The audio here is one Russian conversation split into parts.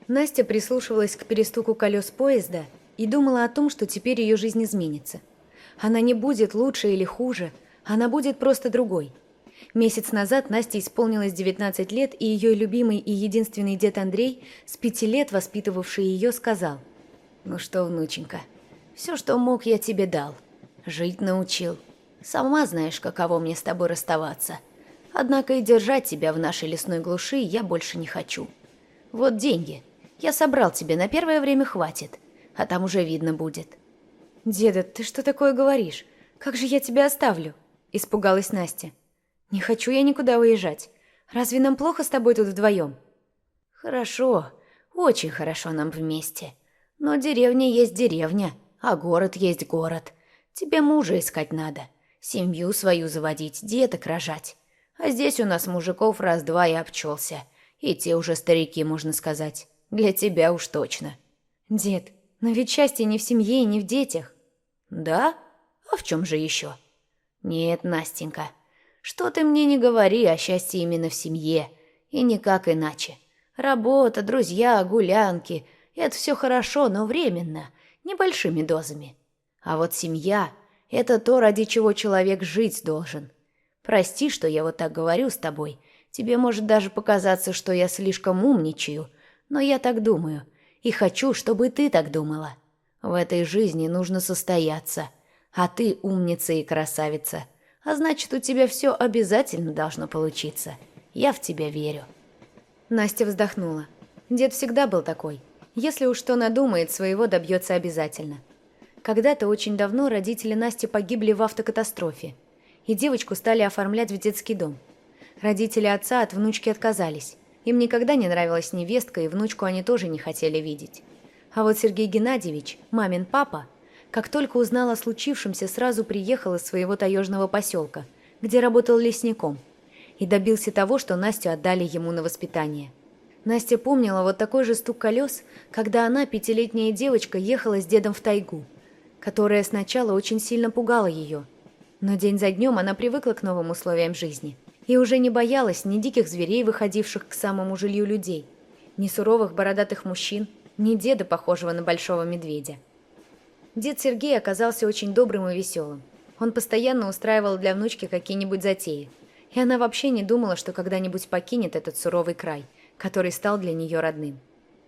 Настя прислушивалась к перестуку колес поезда и думала о том, что теперь ее жизнь изменится. Она не будет лучше или хуже, она будет просто другой. Месяц назад Насте исполнилось 19 лет, и ее любимый и единственный дед Андрей, с 5 лет воспитывавший ее, сказал: «Ну что, внученька, все, что мог, я тебе дал. Жить научил. Сама знаешь, каково мне с тобой расставаться. Однако и держать тебя в нашей лесной глуши я больше не хочу. Вот деньги. Я собрал тебе, на первое время хватит, а там уже видно будет». «Деда, ты что такое говоришь? Как же я тебя оставлю?» – испугалась Настя. «Не хочу я никуда уезжать. Разве нам плохо с тобой тут вдвоем?» «Хорошо, очень хорошо нам вместе. Но деревня есть деревня, а город есть город. Тебе мужа искать надо, семью свою заводить, деток рожать. А здесь у нас мужиков раз-два и обчелся. И те уже старики, можно сказать. Для тебя уж точно». «Дед, но ведь счастье не в семье и не в детях». «Да? А в чем же еще?» «Нет, Настенька, что ты мне не говори, о счастье именно в семье. И никак иначе. Работа, друзья, гулянки – это все хорошо, но временно, небольшими дозами. А вот семья – это то, ради чего человек жить должен. Прости, что я вот так говорю с тобой. Тебе может даже показаться, что я слишком умничаю, но я так думаю. И хочу, чтобы ты так думала. В этой жизни нужно состояться. А ты умница и красавица. А значит, у тебя все обязательно должно получиться. Я в тебя верю». Настя вздохнула. Дед всегда был такой. Если уж что надумает, своего добьется обязательно. Когда-то очень давно родители Насти погибли в автокатастрофе, и девочку стали оформлять в детский дом. Родители отца от внучки отказались. Им никогда не нравилась невестка, и внучку они тоже не хотели видеть. А вот Сергей Геннадьевич, мамин папа, как только узнал о случившемся, сразу приехал из своего таежного поселка, где работал лесником, и добился того, что Настю отдали ему на воспитание. Настя помнила вот такой же стук колес, когда она, пятилетняя девочка, ехала с дедом в тайгу, которая сначала очень сильно пугала ее. Но день за днем она привыкла к новым условиям жизни и уже не боялась ни диких зверей, выходивших к самому жилью людей, ни суровых бородатых мужчин, ни деда, похожего на большого медведя. Дед Сергей оказался очень добрым и веселым. Он постоянно устраивал для внучки какие-нибудь затеи, и она вообще не думала, что когда-нибудь покинет этот суровый край, который стал для нее родным.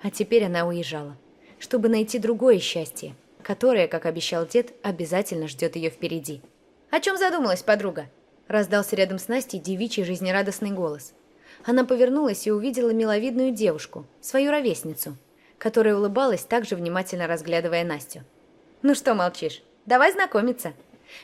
А теперь она уезжала, чтобы найти другое счастье, которое, как обещал дед, обязательно ждет ее впереди. «О чем задумалась, подруга?» – раздался рядом с Настей девичий жизнерадостный голос. Она повернулась и увидела миловидную девушку, свою ровесницу, которая улыбалась, также внимательно разглядывая Настю. «Ну что молчишь? Давай знакомиться.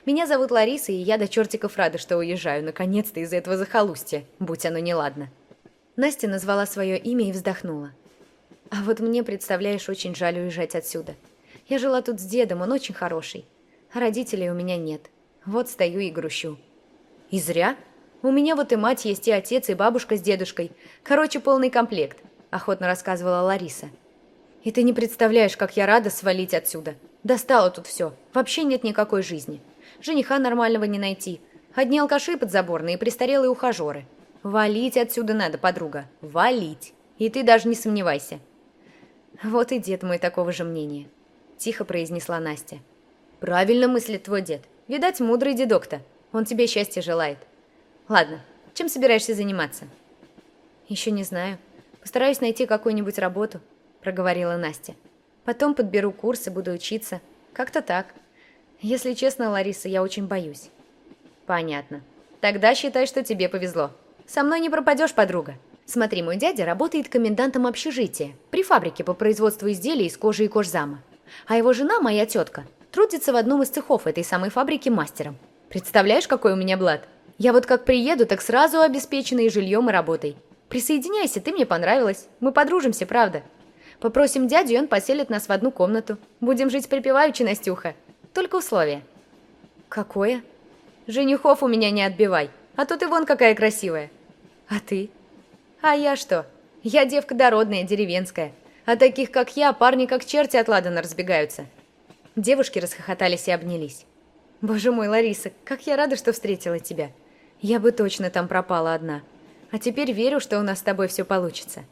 Меня зовут Лариса, и я до чертиков рада, что уезжаю, наконец-то, из этого захолустья, будь оно неладно». Настя назвала свое имя и вздохнула. «А вот мне, представляешь, очень жаль уезжать отсюда. Я жила тут с дедом, он очень хороший. А родителей у меня нет. Вот стою и грущу». «И зря. У меня вот и мать есть, и отец, и бабушка с дедушкой. Короче, полный комплект», – охотно рассказывала Лариса. «И ты не представляешь, как я рада свалить отсюда. Достало тут все. Вообще нет никакой жизни. Жениха нормального не найти. Одни алкаши подзаборные и престарелые ухажеры. Валить отсюда надо, подруга. Валить. И ты даже не сомневайся». «Вот и дед мой такого же мнения», – тихо произнесла Настя. «Правильно мыслит твой дед. Видать, мудрый дедок-то. Он тебе счастья желает. Ладно, чем собираешься заниматься?» «Еще не знаю. Постараюсь найти какую-нибудь работу», – проговорила Настя. «Потом подберу курс и буду учиться. Как-то так. Если честно, Лариса, я очень боюсь». «Понятно. Тогда считай, что тебе повезло. Со мной не пропадешь, подруга. Смотри, мой дядя работает комендантом общежития при фабрике по производству изделий из кожи и кожзама. А его жена, моя тетка, трудится в одном из цехов этой самой фабрики мастером. Представляешь, какой у меня блат? Я вот как приеду, так сразу обеспечена и жильем, и работой. Присоединяйся, ты мне понравилась. Мы подружимся, правда. Попросим дядю, и он поселит нас в одну комнату. Будем жить припеваючи, Настюха. Только условие». «Какое?» «Женихов у меня не отбивай, а то ты вон какая красивая». «А ты?» «А я что? Я девка дородная, деревенская. А таких, как я, парни как черти от ладана разбегаются». Девушки расхохотались и обнялись. «Боже мой, Лариса, как я рада, что встретила тебя. Я бы точно там пропала одна. А теперь верю, что у нас с тобой все получится».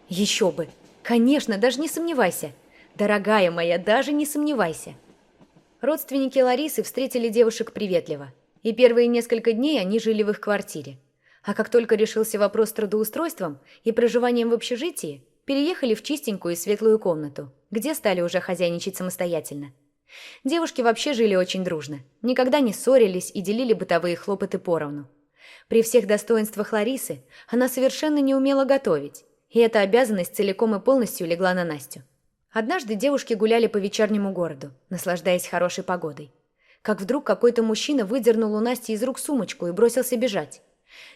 «Еще бы! Конечно, даже не сомневайся. Дорогая моя, даже не сомневайся. Родственники Ларисы встретили девушек приветливо, и первые несколько дней они жили в их квартире. А как только решился вопрос с трудоустройством и проживанием в общежитии, переехали в чистенькую и светлую комнату, где стали уже хозяйничать самостоятельно. Девушки вообще жили очень дружно, никогда не ссорились и делили бытовые хлопоты поровну. При всех достоинствах Ларисы она совершенно не умела готовить, и эта обязанность целиком и полностью легла на Настю. Однажды девушки гуляли по вечернему городу, наслаждаясь хорошей погодой. Как вдруг какой-то мужчина выдернул у Насти из рук сумочку и бросился бежать.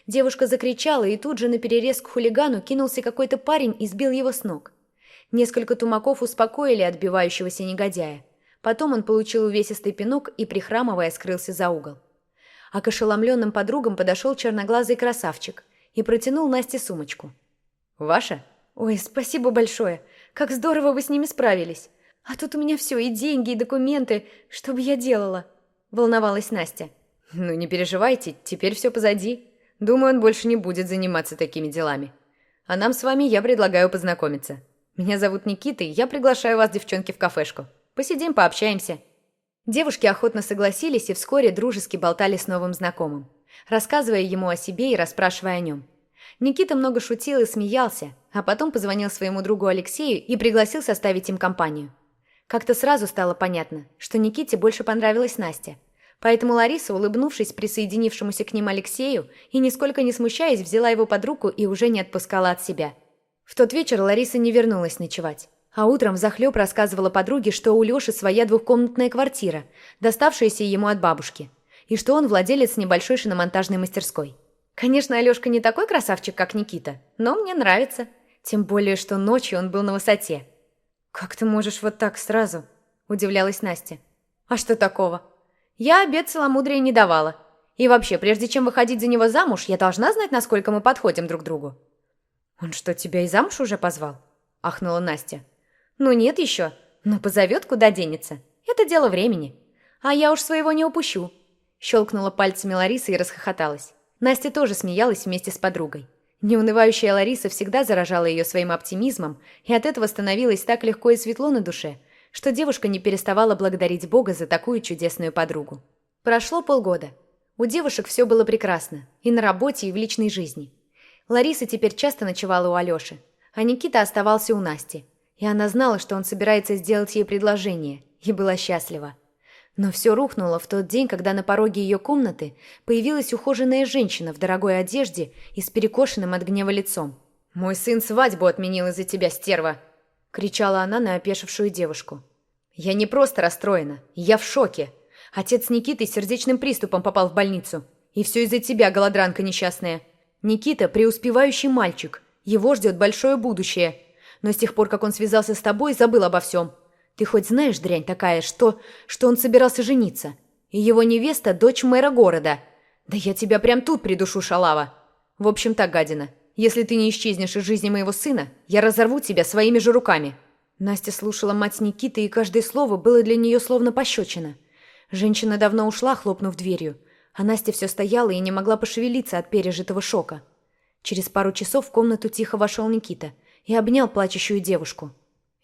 Девушка закричала, и тут же наперерез к хулигану кинулся какой-то парень и сбил его с ног. Несколько тумаков успокоили отбивающегося негодяя. Потом он получил увесистый пинок и, прихрамывая, скрылся за угол. А к ошеломленным подругам подошел черноглазый красавчик и протянул Насте сумочку. «Ваша?» «Ой, спасибо большое. Как здорово вы с ними справились. А тут у меня все, и деньги, и документы. Что бы я делала?» Волновалась Настя. «Ну, не переживайте, теперь все позади. Думаю, он больше не будет заниматься такими делами. А нам с вами я предлагаю познакомиться. Меня зовут Никита, и я приглашаю вас, девчонки, в кафешку. Посидим, пообщаемся». Девушки охотно согласились и вскоре дружески болтали с новым знакомым, рассказывая ему о себе и расспрашивая о нем. Никита много шутил и смеялся, а потом позвонил своему другу Алексею и пригласил составить им компанию. Как-то сразу стало понятно, что Никите больше понравилась Настя. Поэтому Лариса, улыбнувшись присоединившемуся к ним Алексею и нисколько не смущаясь, взяла его под руку и уже не отпускала от себя. В тот вечер Лариса не вернулась ночевать, а утром взахлеб рассказывала подруге, что у Леши своя двухкомнатная квартира, доставшаяся ему от бабушки, и что он владелец небольшой шиномонтажной мастерской. Конечно, Алешка не такой красавчик, как Никита, но мне нравится. Тем более, что ночью он был на высоте. «Как ты можешь вот так сразу?» – удивлялась Настя. «А что такого? Я обет целомудрия не давала. И вообще, прежде чем выходить за него замуж, я должна знать, насколько мы подходим друг другу». «Он что, тебя и замуж уже позвал?» – ахнула Настя. «Ну нет еще, но позовет, куда денется. Это дело времени. А я уж своего не упущу». Щелкнула пальцами Лариса и расхохоталась. Настя тоже смеялась вместе с подругой. Неунывающая Лариса всегда заражала ее своим оптимизмом, и от этого становилось так легко и светло на душе, что девушка не переставала благодарить Бога за такую чудесную подругу. Прошло полгода. У девушек все было прекрасно, и на работе, и в личной жизни. Лариса теперь часто ночевала у Алеши, а Никита оставался у Насти, и она знала, что он собирается сделать ей предложение, и была счастлива. Но все рухнуло в тот день, когда на пороге ее комнаты появилась ухоженная женщина в дорогой одежде и с перекошенным от гнева лицом. «Мой сын свадьбу отменил из-за тебя, стерва!» — кричала она на опешившую девушку. «Я не просто расстроена, я в шоке. Отец Никиты с сердечным приступом попал в больницу. И все из-за тебя, голодранка несчастная. Никита — преуспевающий мальчик, его ждет большое будущее. Но с тех пор, как он связался с тобой, забыл обо всем. Ты хоть знаешь, дрянь такая, что он собирался жениться? И его невеста – дочь мэра города. Да я тебя прям тут придушу, шалава. В общем так, гадина, если ты не исчезнешь из жизни моего сына, я разорву тебя своими же руками». Настя слушала мать Никиты, и каждое слово было для нее словно пощечина. Женщина давно ушла, хлопнув дверью, а Настя все стояла и не могла пошевелиться от пережитого шока. Через пару часов в комнату тихо вошел Никита и обнял плачущую девушку.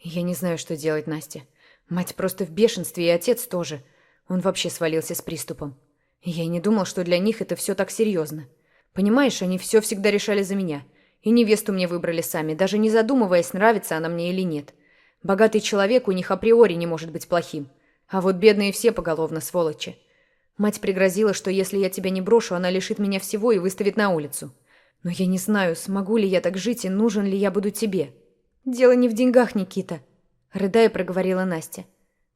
«Я не знаю, что делать, Настя. Мать просто в бешенстве, и отец тоже. Он вообще свалился с приступом. Я и не думал, что для них это все так серьезно. Понимаешь, они все всегда решали за меня. И невесту мне выбрали сами, даже не задумываясь, нравится она мне или нет. Богатый человек у них априори не может быть плохим. А вот бедные все поголовно сволочи. Мать пригрозила, что если я тебя не брошу, она лишит меня всего и выставит на улицу. Но я не знаю, смогу ли я так жить и нужен ли я буду тебе». «Дело не в деньгах, Никита», — рыдая проговорила Настя.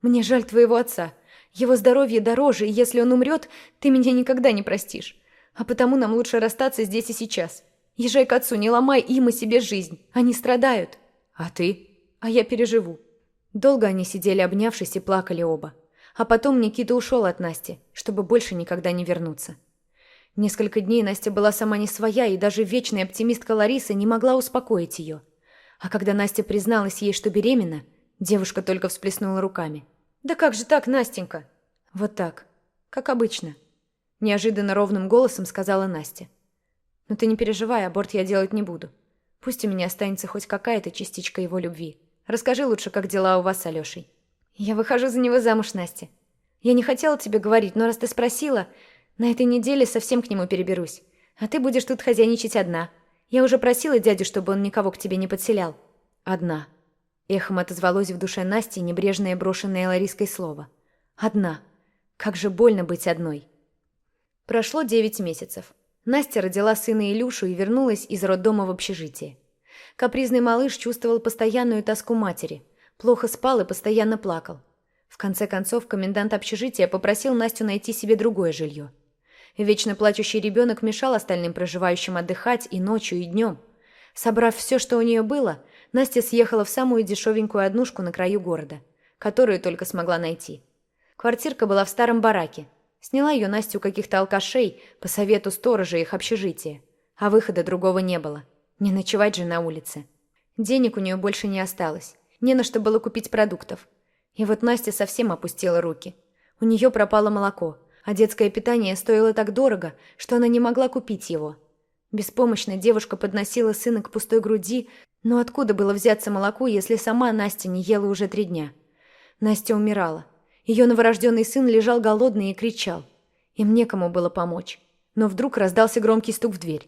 «Мне жаль твоего отца. Его здоровье дороже, и если он умрет, ты меня никогда не простишь. А потому нам лучше расстаться здесь и сейчас. Езжай к отцу, не ломай им и себе жизнь. Они страдают». «А ты?» «А я переживу». Долго они сидели, обнявшись, и плакали оба. А потом Никита ушел от Насти, чтобы больше никогда не вернуться. Несколько дней Настя была сама не своя, и даже вечная оптимистка Лариса не могла успокоить ее. А когда Настя призналась ей, что беременна, девушка только всплеснула руками. «Да как же так, Настенька?» «Вот так, как обычно», – неожиданно ровным голосом сказала Настя. «Но ты не переживай, аборт я делать не буду. Пусть у меня останется хоть какая-то частичка его любви. Расскажи лучше, как дела у вас с Алешей. Я выхожу за него замуж, Настя. Я не хотела тебе говорить, но раз ты спросила, на этой неделе совсем к нему переберусь. А ты будешь тут хозяйничать одна. Я уже просила дядю, чтобы он никого к тебе не подселял. Одна. Эхом отозвалось в душе Насти небрежное брошенное Лариской слово. Одна. Как же больно быть одной. Прошло 9 месяцев. Настя родила сына Илюшу и вернулась из роддома в общежитие. Капризный малыш чувствовал постоянную тоску матери, плохо спал и постоянно плакал. В конце концов, комендант общежития попросил Настю найти себе другое жилье. Вечно плачущий ребенок мешал остальным проживающим отдыхать и ночью, и днем. Собрав все, что у нее было, Настя съехала в самую дешевенькую однушку на краю города, которую только смогла найти. Квартирка была в старом бараке. Сняла ее Настя у каких-то алкашей по совету сторожа их общежития. А выхода другого не было. Не ночевать же на улице. Денег у нее больше не осталось. Не на что было купить продуктов. И вот Настя совсем опустила руки. У нее пропало молоко, а детское питание стоило так дорого, что она не могла купить его. Беспомощно девушка подносила сына к пустой груди, но откуда было взяться молоку, если сама Настя не ела уже 3 дня? Настя умирала. Ее новорожденный сын лежал голодный и кричал. Им некому было помочь. Но вдруг раздался громкий стук в дверь.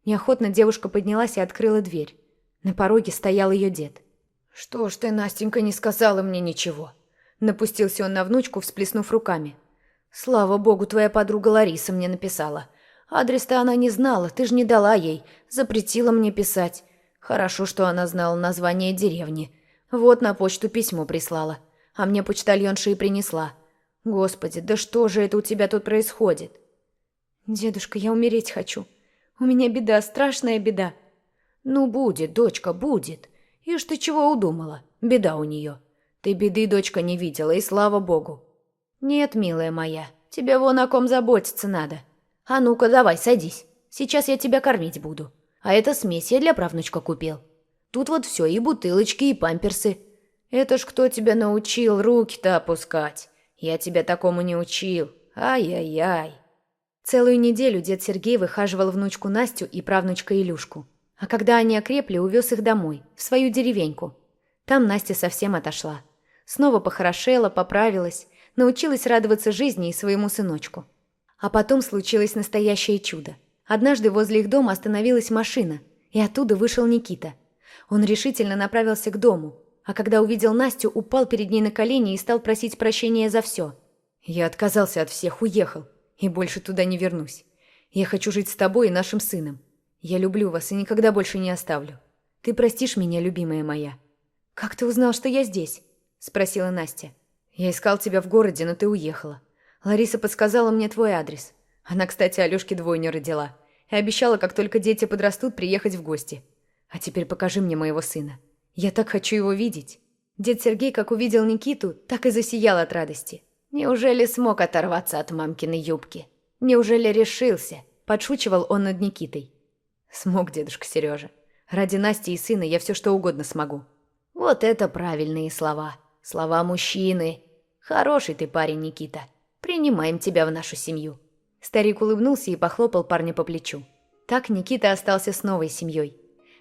Неохотно девушка поднялась и открыла дверь. На пороге стоял ее дед. «Что ж ты, Настенька, не сказала мне ничего?» Напустился он на внучку, всплеснув руками. «Слава богу, твоя подруга Лариса мне написала. Адрес-то она не знала, ты ж не дала ей, запретила мне писать. Хорошо, что она знала название деревни. Вот на почту письмо прислала, а мне почтальонша и принесла. Господи, да что же это у тебя тут происходит?» «Дедушка, я умереть хочу. У меня беда, страшная беда». «Ну, будет, дочка, будет. Ишь ты чего удумала? Беда у нее. Ты беды, дочка, не видела, и слава богу». «Нет, милая моя, тебе вон о ком заботиться надо. А ну-ка, давай, садись. Сейчас я тебя кормить буду. А это смесь я для правнучка купил. Тут вот все, и бутылочки, и памперсы. Это ж кто тебя научил руки-то опускать? Я тебя такому не учил. Ай-яй-яй». Целую неделю дед Сергей выхаживал внучку Настю и правнучка Илюшку. А когда они окрепли, увез их домой, в свою деревеньку. Там Настя совсем отошла. Снова похорошела, поправилась, научилась радоваться жизни и своему сыночку. А потом случилось настоящее чудо. Однажды возле их дома остановилась машина, и оттуда вышел Никита. Он решительно направился к дому, а когда увидел Настю, упал перед ней на колени и стал просить прощения за все. «Я отказался от всех, уехал, и больше туда не вернусь. Я хочу жить с тобой и нашим сыном. Я люблю вас и никогда больше не оставлю. Ты простишь меня, любимая моя?» «Как ты узнал, что я здесь?» – спросила Настя. «Я искал тебя в городе, но ты уехала. Лариса подсказала мне твой адрес. Она, кстати, Алёшке двойню родила. И обещала, как только дети подрастут, приехать в гости. А теперь покажи мне моего сына. Я так хочу его видеть». Дед Сергей, как увидел Никиту, так и засиял от радости. «Неужели смог оторваться от мамкиной юбки? Неужели решился?» – подшучивал он над Никитой. «Смог, дедушка Сережа. Ради Насти и сына я все что угодно смогу». «Вот это правильные слова. Слова мужчины. Хороший ты парень, Никита. Принимаем тебя в нашу семью». Старик улыбнулся и похлопал парня по плечу. Так Никита остался с новой семьей.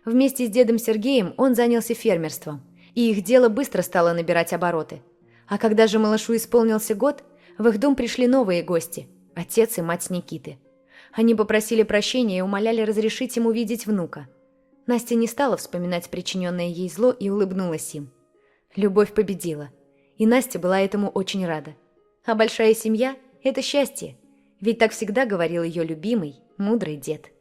Вместе с дедом Сергеем он занялся фермерством, и их дело быстро стало набирать обороты. А когда же малышу исполнился год, в их дом пришли новые гости – отец и мать Никиты. Они попросили прощения и умоляли разрешить им увидеть внука. Настя не стала вспоминать причиненное ей зло и улыбнулась им. Любовь победила, и Настя была этому очень рада. А большая семья – это счастье, ведь так всегда говорил ее любимый, мудрый дед.